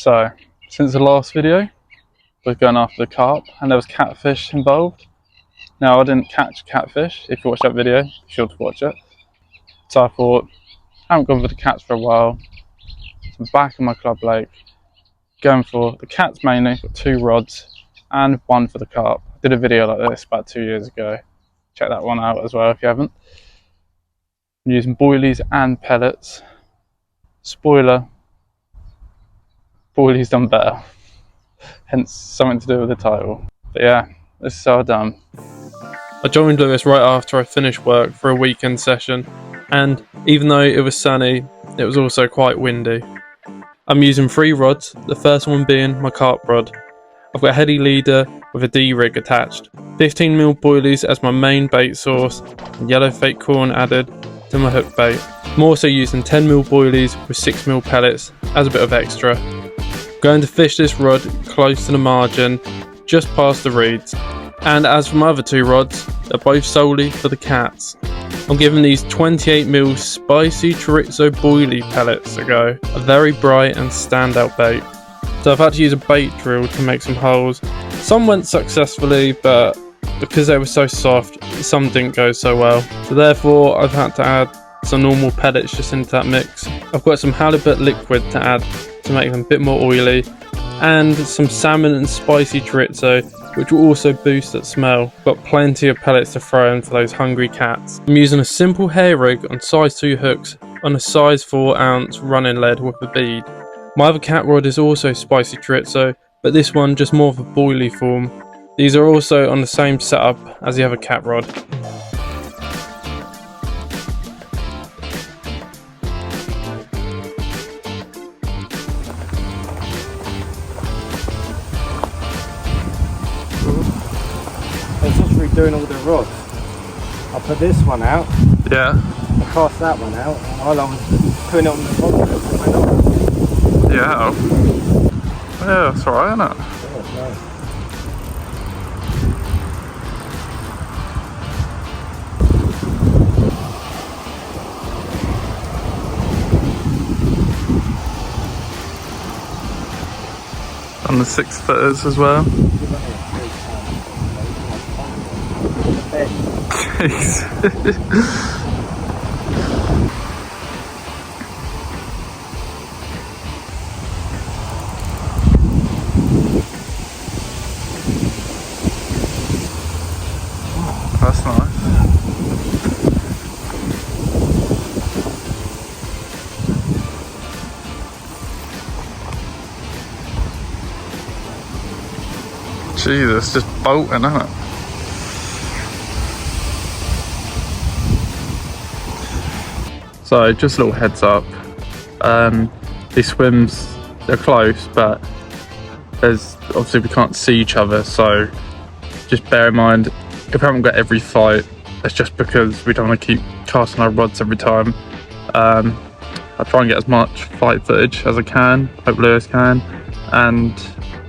So, since the last video, we're going after the carp and there was catfish involved. Now, I didn't catch catfish. If you watch that video, be sure to watch it. So I thought, I haven't gone for the cats for a while. So I'm back in my club lake, going for the cats mainly, got 2 rods and 1 for the carp. I did a video like this about 2 years ago. Check that one out as well if you haven't. I'm using boilies and pellets. Spoiler, boilies done better. Hence something to do with the title. But yeah, this is how done. I joined Lewis right after I finished work for a weekend session, and even though it was sunny, it was also quite windy. I'm using 3 rods, the first one being my carp rod. I've got a heady leader with a D-rig attached, 15mm boilies as my main bait source, and yellow fake corn added to my hook bait. I'm also using 10mm boilies with 6mm pellets as a bit of extra. Going to fish this rod close to the margin, just past the reeds. And as for my other 2 rods, they're both solely for the cats. I'm giving these 28mm spicy chorizo boilie pellets a go, a very bright and standout bait. So I've had to use a bait drill to make some holes. Some went successfully, but because they were so soft, some didn't go so well. So therefore I've had to add some normal pellets just into that mix. I've got some halibut liquid to add to make them a bit more oily, and some salmon and spicy chorizo, which will also boost that smell. Got plenty of pellets to throw in for those hungry cats. I'm using a simple hair rig on size 2 hooks on a size 4 ounce running lead with a bead. My other cat rod is also spicy chorizo, but this one just more of a boilie form. These are also on the same setup as the other cat rod. It's just redoing all the rods. I put this one out. Yeah. I cast that one out while I was putting it on the rod. Yeah. Yeah, that's alright, isn't it? Yeah, nice. On the 6-footers as well. Jeez. That's nice. Jesus, just bolting, isn't it? So, just a little heads up. These swims, they're close, but there's obviously we can't see each other, so just bear in mind, if we haven't got every fight, it's just because we don't want to keep casting our rods every time. I'll try and get as much fight footage as I can, hope Lewis can, and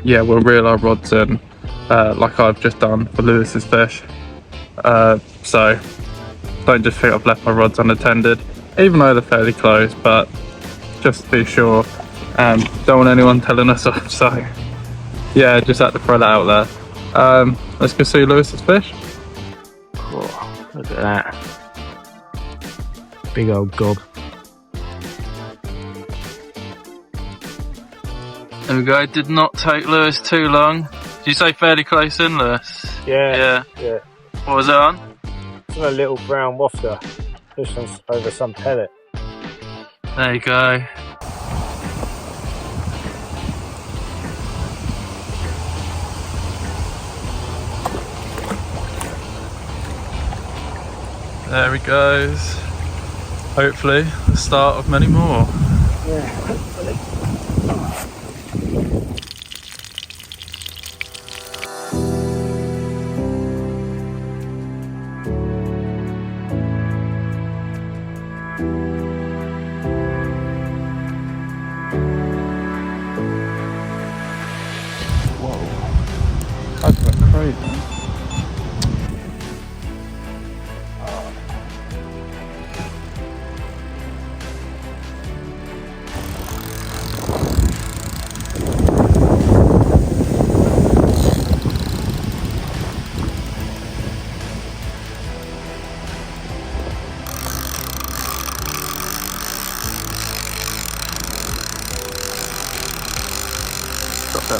yeah, we'll reel our rods in like I've just done for Lewis's fish. So don't just think I've left my rods unattended, even though they're fairly close, but just to be sure, don't want anyone telling us off, so yeah, just had to throw that out there. Let's go see Lewis's fish. Oh, look at that. Big old gob. There we go, did not take Lewis too long. Did you say fairly close in, Lewis? Yeah. What was it on? It's a little brown wafter. Pushed over some pellet. There you go. There he goes. Hopefully, the start of many more. Yeah, hopefully. Whoa. That's crazy.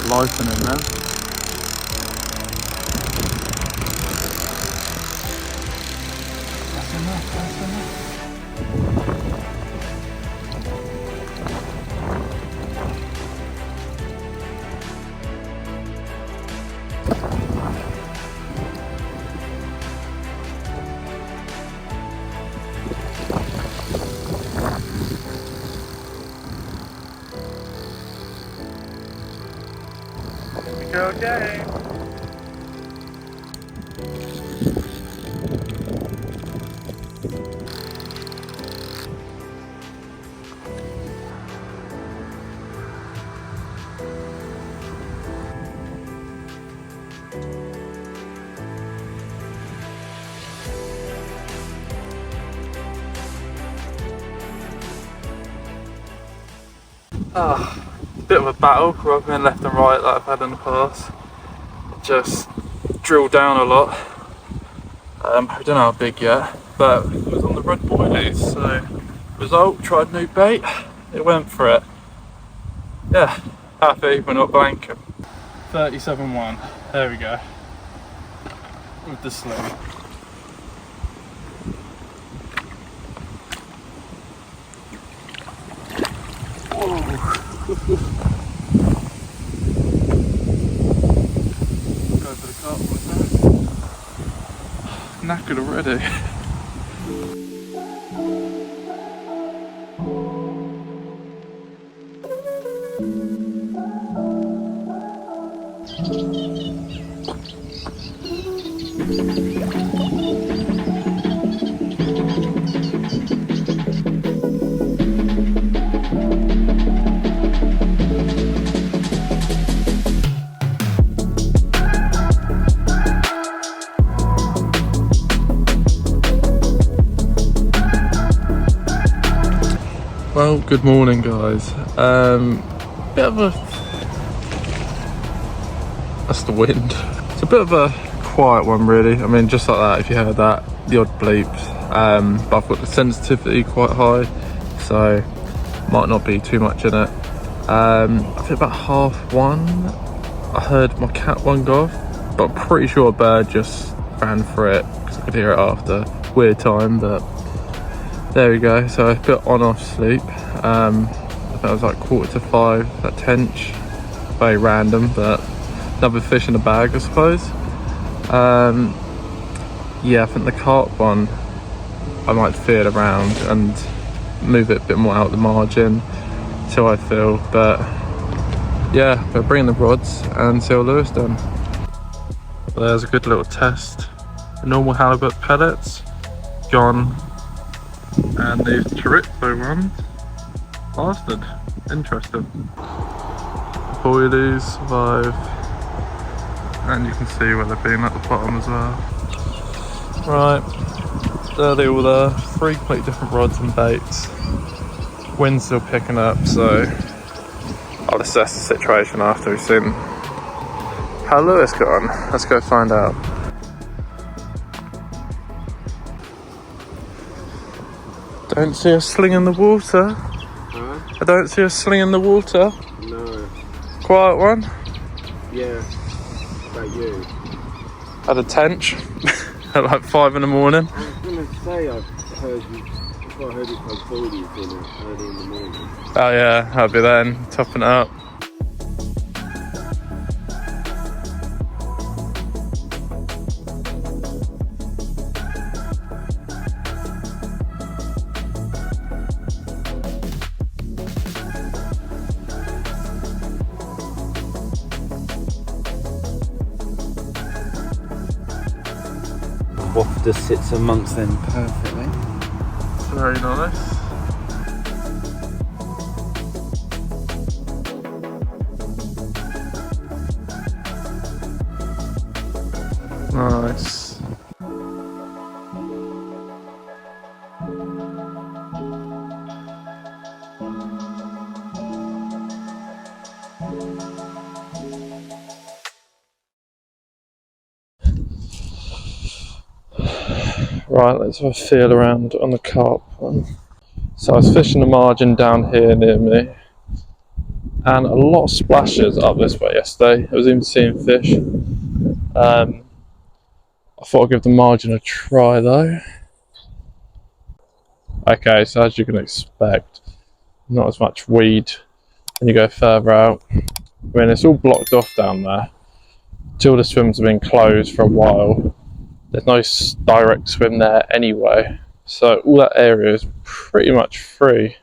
get life in him, man. That's enough, that's enough. Go again. Bit of a battle, rubbing left and right that I've had in the past. Just drilled down a lot. I don't know how big yet, but it was on the red boilies, so result, tried new bait, it went for it. Yeah, happy but not blanking. 37.1, there we go, with the sling. Go for the carp with that. Knackered already. Well, good morning guys. Bit of a... That's the wind. It's a bit of a quiet one really. I mean, just like that, if you heard that, the odd bleeps. But I've got the sensitivity quite high, so might not be too much in it. I think about 1:30, I heard my cat one go off, but I'm pretty sure a bird just ran for it because I could hear it after. Weird time, but there we go. So a bit on-off sleep. I think it was like 4:45, that tench. Very random, but another fish in a bag, I suppose. Yeah, I think the carp one, I might feel around and move it a bit more out the margin, see how I feel. But yeah, we're bringing the rods and see how Lewis done. Well, there's a good little test. The normal halibut pellets, gone. And these chorizo ones lasted. Interesting. Boilies survive, and you can see where they've been at the bottom as well. Right, there they all are. 3 completely different rods and baits. Wind's still picking up, so I'll assess the situation after we've seen how Lewis got on. Let's go find out. Don't see a sling in the water. Huh? I don't see a sling in the water. No. Quiet one. Yeah. About you. Had a tench at like 5 in the morning. I was gonna say I heard you called Boilies in it early in the morning. Oh yeah, I'll be then, topping it up. Wafter sits amongst them perfectly. Very nice. Nice. Right, let's have a feel around on the carp one. So I was fishing the margin down here near me, and a lot of splashes up this way yesterday. I was even seeing fish. I thought I'd give the margin a try though. Okay, so as you can expect, not as much weed when you go further out. I mean, it's all blocked off down there. Till the swims have been closed for a while, there's no direct swim there anyway. So all that area is pretty much free.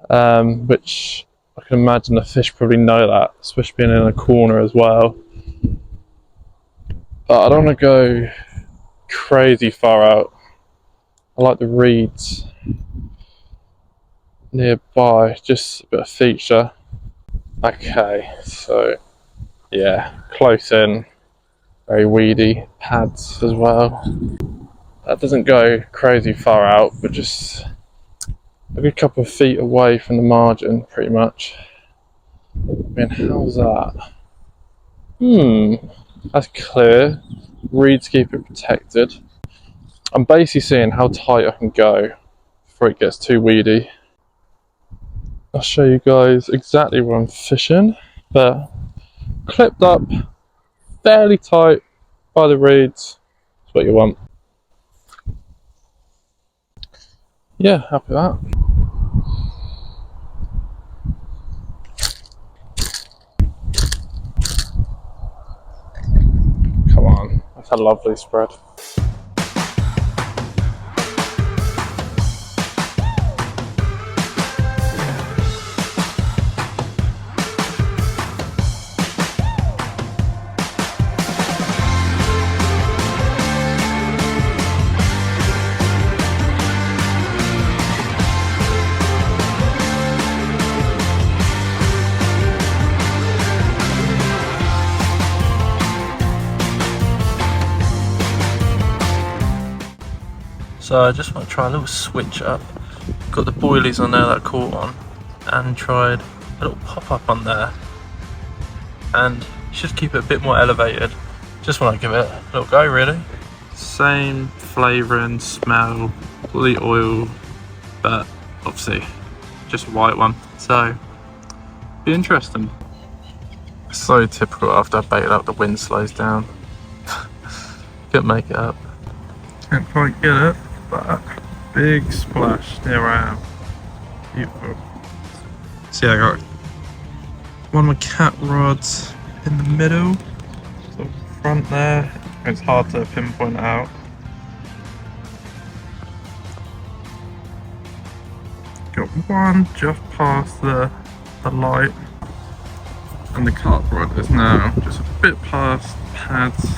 Which I can imagine the fish probably know that, especially being in a corner as well. But I don't want to go crazy far out. I like the reeds nearby, just a bit of feature. Okay, so yeah, close in, very weedy, pads as well. That doesn't go crazy far out, but just a good couple of feet away from the margin, pretty much. I mean, how's that? That's clear. Reeds keep it protected. I'm basically seeing how tight I can go before it gets too weedy. I'll show you guys exactly where I'm fishing, but clipped up, fairly tight by the reeds. That's what you want. Yeah, happy with that. Come on, that's a lovely spread. So I just want to try a little switch up. Got the boilies on there that I caught on, and tried a little pop up on there. And should keep it a bit more elevated. Just want to give it a little go really. Same flavouring, smell, all the oil, but obviously just a white one. So be interesting. So typical after I baited up, the wind slows down. Couldn't make it up. Can't quite get it, but big splash near where I am. Beautiful. See, I got one of my cat rods in the middle, sort of front there. It's hard to pinpoint out. Got one just past the light, and the carp rod is now just a bit past pads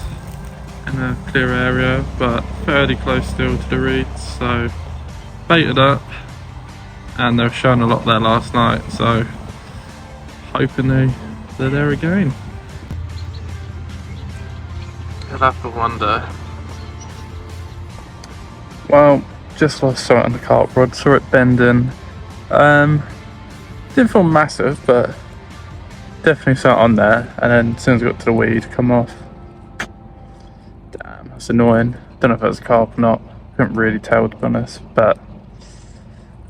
in a clear area, but fairly close still to the reeds. So baited up, and they were showing a lot there last night, so hoping they're there again. You'll have to wonder. Well, just lost something on the carp rod, saw it bending. Didn't feel massive, but definitely something on there, and then as soon as I got to the weed, come off. Damn, that's annoying. Don't know if that was a carp or not. Couldn't really tell, to be honest, but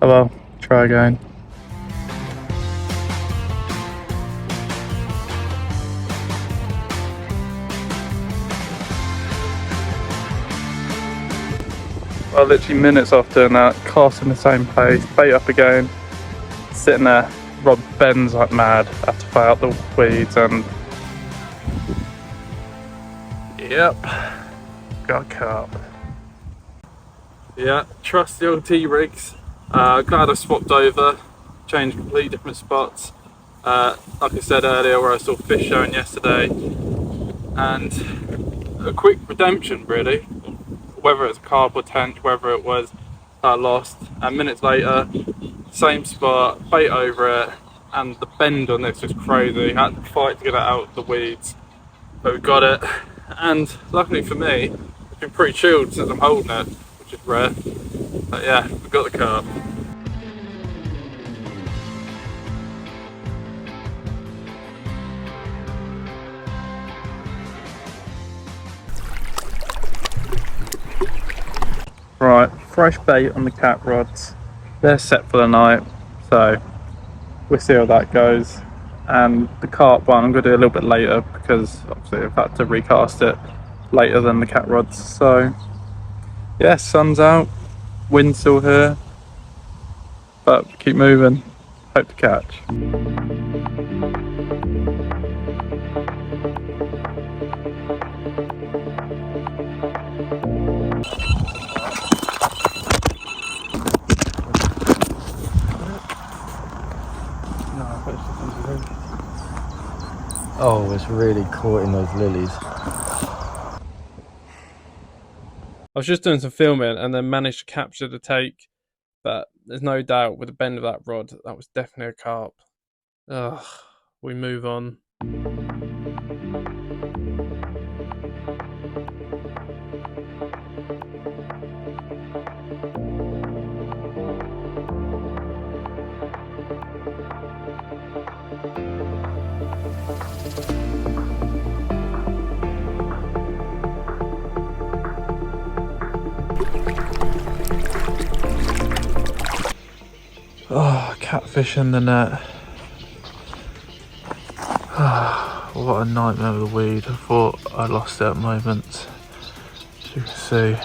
oh well, try again. Well, literally minutes after doing that, cast in the same place, bait up again, sitting there, rod bends like mad, have to play out the weeds, and yep, got a carp. Yeah, trust the old T-rigs. Glad I swapped over, changed completely different spots. Like I said earlier, where I saw fish showing yesterday, and a quick redemption really. Whether it's a carp or tench, whether it was lost, and minutes later, same spot, bait over it, and the bend on this was crazy. Had to fight to get it out of the weeds, but we got it. And luckily for me, it's been pretty chilled since I'm holding it, which is rare. But yeah, we got the carp. Right, fresh bait on the cat rods. They're set for the night, so we'll see how that goes. And the carp one I'm going to do a little bit later because obviously I've had to recast it later than the cat rods. So yeah, sun's out, wind's still here, but keep moving, hope to catch. Oh, it's really caught in those lilies. I was just doing some filming and then managed to capture the take, but there's no doubt with the bend of that rod, that was definitely a carp. Ugh, we move on. Oh, catfish in the net. What a nightmare with the weed. I thought I lost it at moments. As you can see,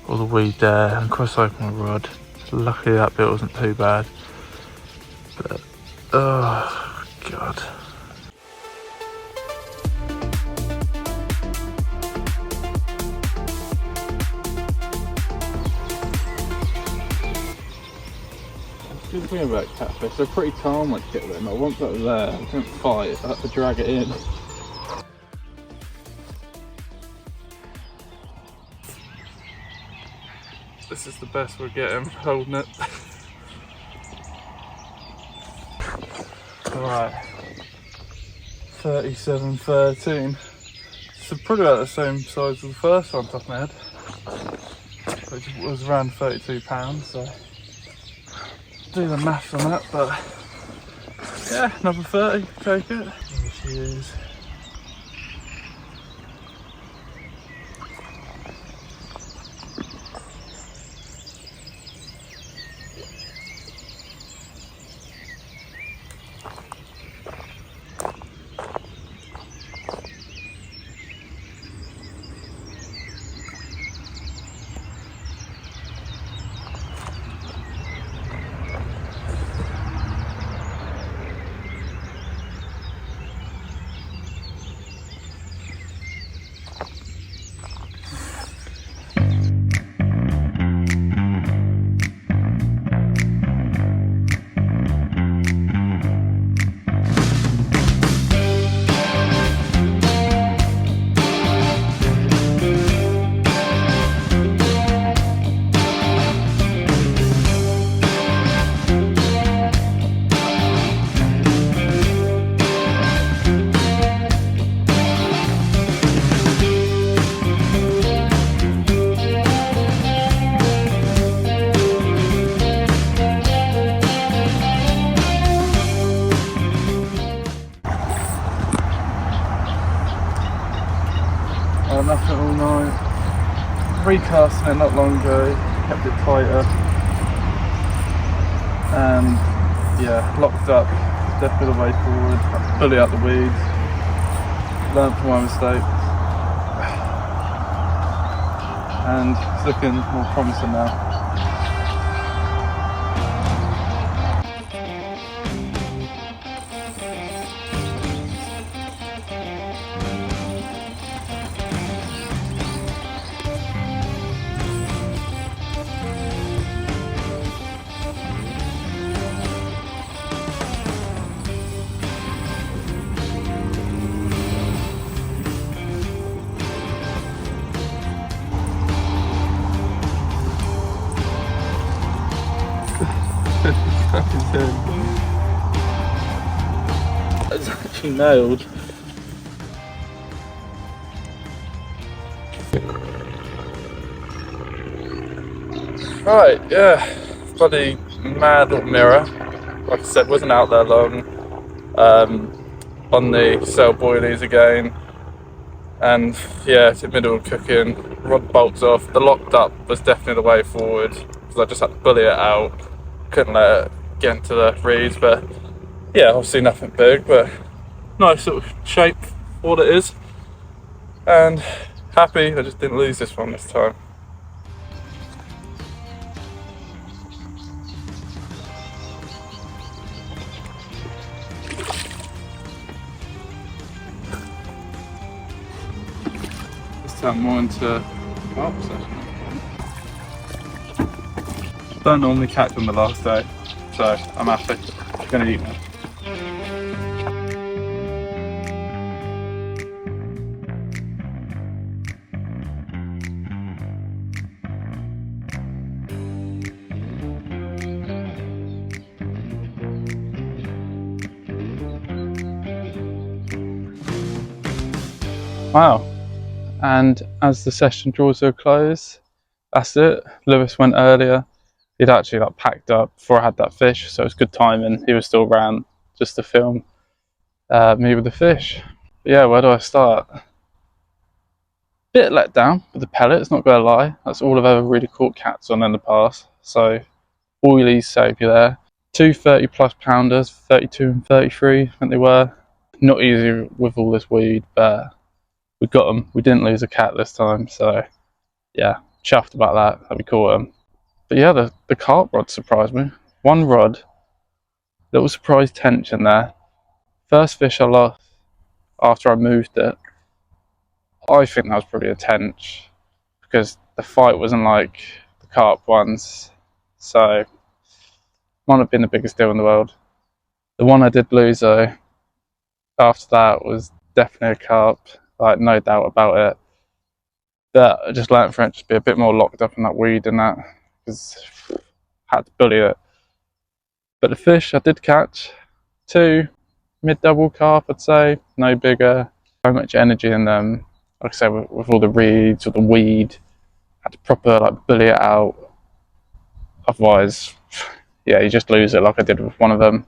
all the weed there and cross over my rod. Luckily that bit wasn't too bad. But, oh God. Good thing about catfish, they're pretty calm once you get them. Like once I was there, I couldn't fight, I had to drag it in. This is the best we're getting, holding it. Alright, 37.13. So probably about the same size as the first one, top of my head. Which was around 32 pounds, so do the maths on that, but yeah, number 30, take it. There she is. Nothing all night. Recasting it not long ago, kept it tighter, and yeah, locked up. Definitely the way forward. Fully out the weeds. Learned from my mistakes, and it's looking more promising now. It's actually nailed. Right, yeah, bloody mad little mirror. Like I said, wasn't out there long. On the cell boilies again, and yeah, it's in the middle of cooking. Rod bolts off. The locked up was definitely the way forward because I just had to bully it out. Couldn't let it get into the reeds, but yeah, obviously nothing big, but nice little shape for what it is. And happy I just didn't lose this one this time. Let's turn more into carp session. Don't normally catch them the last day, so I'm happy. I'm gonna eat them. Wow, and as the session draws to a close, that's it. Lewis went earlier. He'd actually like packed up before I had that fish, so it was good timing. He was still around just to film me with the fish. But yeah, where do I start? Bit let down with the pellets, not gonna lie. That's all I've ever really caught cats on in the past. So Boilies saved you there. 2 30+ pounders, 32 and 33, I think they were. Not easy with all this weed, but we got them. We didn't lose a cat this time, so yeah, chuffed about that we caught them. But yeah, the carp rod surprised me. One rod, little surprise tension there. First fish I lost after I moved it. I think that was probably a tench because the fight wasn't like the carp ones, so might not have been the biggest deal in the world. The one I did lose though, after that was definitely a carp, like no doubt about it. But I just learned from it just be a bit more locked up in that weed and that, because I had to bully it. But the fish I did catch, 2 mid-double carp I'd say, no bigger, so much energy in them. Like I said, with all the reeds or the weed, had to proper like bully it out. Otherwise, yeah, you just lose it like I did with one of them.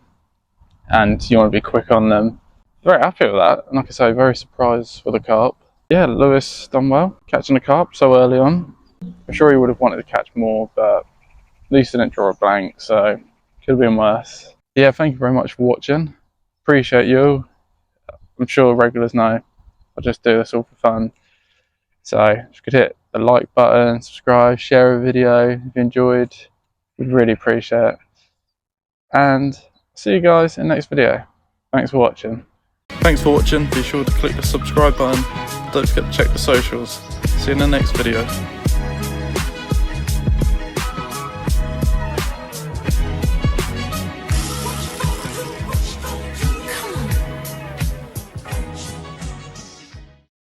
And you want to be quick on them. Very happy with that, and like I say, very surprised with the carp. Yeah, Lewis done well, catching the carp so early on. I'm sure he would have wanted to catch more, but at least he didn't draw a blank, so could have been worse. Yeah, thank you very much for watching. Appreciate you. I'm sure regulars know I just do this all for fun. So if you could hit the like button, subscribe, share a video if you enjoyed, we'd really appreciate it. And see you guys in the next video. Thanks for watching. Thanks for watching. Be sure to click the subscribe button. Don't forget to check the socials. See you in the next video.